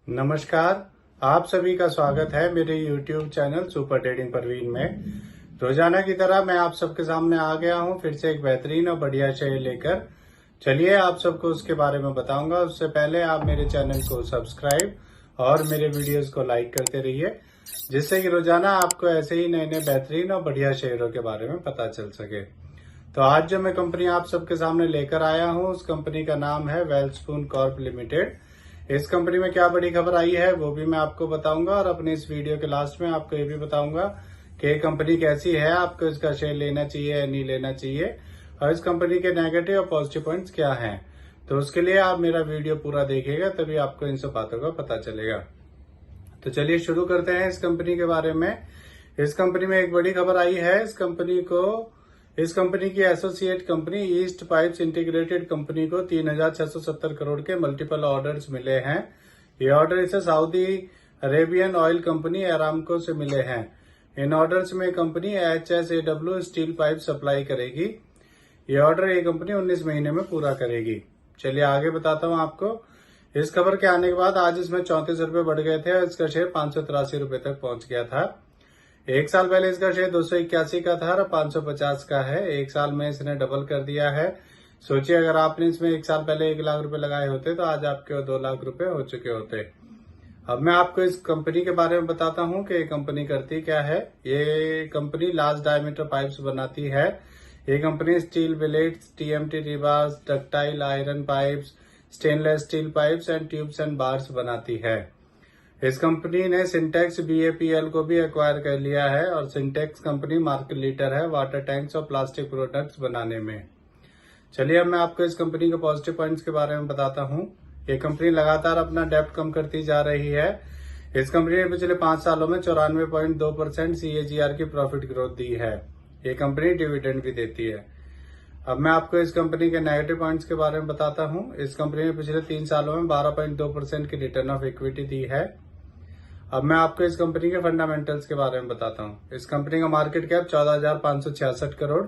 नमस्कार। आप सभी का स्वागत है मेरे YouTube channel super trading Parveen में। रोजाना की तरह मैं आप सबके सामने आ गया हूं फिर से एक बेहतरीन और बढ़िया शेयर लेकर। चलिए आप सबको उसके बारे में बताऊंगा। उससे पहले आप मेरे चैनल को सब्सक्राइब और मेरे वीडियोस को लाइक करते रहिए, जिससे कि रोजाना आपको ऐसे ही नए नए बेहतरीन और बढ़िया शेयरों के बारे में पता चल सके। तो आज जो मैं कंपनी आप सबके सामने लेकर आया हूँ उस कंपनी का नाम है वेल्सपून कॉर्प लिमिटेड। इस कंपनी में क्या बड़ी खबर आई है वो भी मैं आपको बताऊंगा और अपने इस वीडियो के लास्ट में आपको ये भी बताऊंगा कि ये कंपनी कैसी है, आपको इसका शेयर लेना चाहिए या नहीं लेना चाहिए, और इस कंपनी के नेगेटिव और पॉजिटिव पॉइंट्स क्या हैं। तो उसके लिए आप मेरा वीडियो पूरा देखिएगा, तभी आपको इन सब बातों का पता चलेगा। तो चलिए शुरू करते हैं इस कंपनी के बारे में। इस कंपनी में एक बड़ी खबर आई है। इस कंपनी की associate company east pipes integrated company को 3,670 करोड़ के मल्टीपल ऑर्डर्स मिले हैं। ये ऑर्डर इसे Saudi Arabian oil company Aramco से मिले हैं। इन ऑर्डर्स में company HSAW steel pipe supply करेगी। ये ऑर्डर ये कंपनी 19 महीने में पूरा करेगी। चलिए आगे बताता हूँ आपको। इस खबर के आने के बाद आज इसमें 34 रुपए बढ़ गए थे और इसका शेयर 583 रुपए तक पहुंच गया था। एक साल पहले इसका शेयर 281 का था और 550 का है। एक साल में इसने डबल कर दिया है। सोचिए अगर आपने इसमें एक साल पहले 1 लाख रुपए लगाए होते तो आज आपके 2 लाख रुपए हो चुके होते। अब मैं आपको इस कंपनी के बारे में बताता हूँ कि ये कंपनी करती क्या है। ये कंपनी लार्ज डायमीटर पाइप्स बनाती है। ये company steel billets, TMT rebars, ductile iron pipes, stainless steel pipes and tubes and bars बनाती है। इस कंपनी ने सिंटेक्स BAPL को भी एक्वायर कर लिया है और सिंटेक्स कंपनी मार्केट लीडर है वाटर टैंक्स और प्लास्टिक प्रोडक्ट्स बनाने में। चलिए अब मैं आपको इस कंपनी के पॉजिटिव पॉइंट्स के बारे में बताता हूँ। ये कंपनी लगातार अपना डेब्ट कम करती जा रही है। इस कंपनी ने पिछले 5 सालों में 94.2% CAGR की प्रॉफिट ग्रोथ दी है। ये कंपनी डिविडेंड भी देती है। अब मैं आपको इस कंपनी के नेगेटिव पॉइंट्स के बारे में बताता हूँ। इस कंपनी ने पिछले 3 सालों में 12.2% की रिटर्न ऑफ इक्विटी दी है। अब मैं आपको इस कंपनी के फंडामेंटल्स के बारे में बताता हूँ। इस कंपनी का market cap 14,566 crore,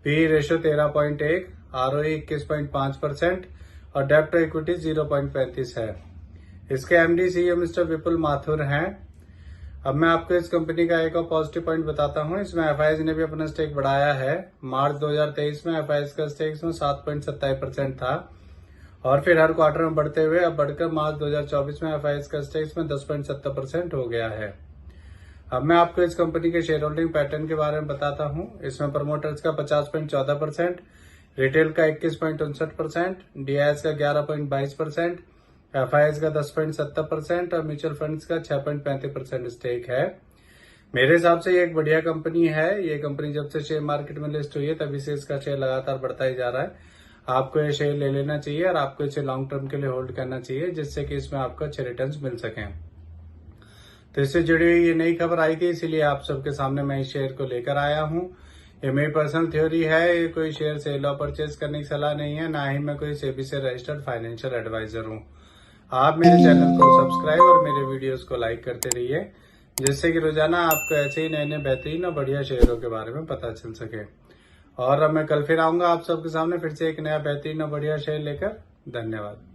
PE ratio 13.1, ROE 21.5% और डेब्ट टू इक्विटी 0.35 है। इसके MD CEO मिस्टर विपुल माथुर हैं। अब मैं आपको इस कंपनी का एक और पॉजिटिव पॉइंट बताता हूँ। इसमें FIs ने भी अपना स्टेक बढ़ाया है। मार्च 2023 में FIs का स्टेक इसमें 7.27% था और फिर हर क्वार्टर में बढ़ते हुए अब बढ़कर मार्च 2024 में FIs का स्टेक इसमें 10.70% हो गया है। अब मैं आपको इस कंपनी के शेयर होल्डिंग पैटर्न के बारे में बताता हूँ। इसमें प्रमोटर्स का 50.14%, रिटेल का 21.59%, DIs का 11.22%, FIs का 10.70% और म्यूचुअल फंड्स का 6.35% स्टेक है। मेरे हिसाब से ये एक बढ़िया कंपनी है। ये कंपनी जब से शेयर मार्केट में लिस्ट हुई है तभी से इसका शेयर लगातार बढ़ता ही जा रहा है। आपको ये शेयर ले लेना चाहिए और आपको इसे लॉन्ग टर्म के लिए होल्ड करना चाहिए, जिससे कि इसमें आपको अच्छे रिटर्न्स मिल सकें। तो इससे जुड़ी हुई ये नई खबर आई थी, इसीलिए आप सबके सामने मैं इस शेयर को लेकर आया हूँ। ये मेरी पर्सनल थ्योरी है। ये कोई शेयर सेल और परचेज करने की सलाह नहीं है, ना ही मैं कोई सेबी से रजिस्टर्ड फाइनेंशियल एडवाइजर हूँ। आप मेरे चैनल को सब्सक्राइब और मेरे वीडियोस को लाइक करते रहिए, जिससे कि रोजाना आपको ऐसे ही नए नए बेहतरीन और बढ़िया शेयरों के बारे में पता चल सके। और अब मैं कल फिर आऊंगा आप सबके सामने फिर से एक नया बेहतरीन और बढ़िया शेयर लेकर। धन्यवाद।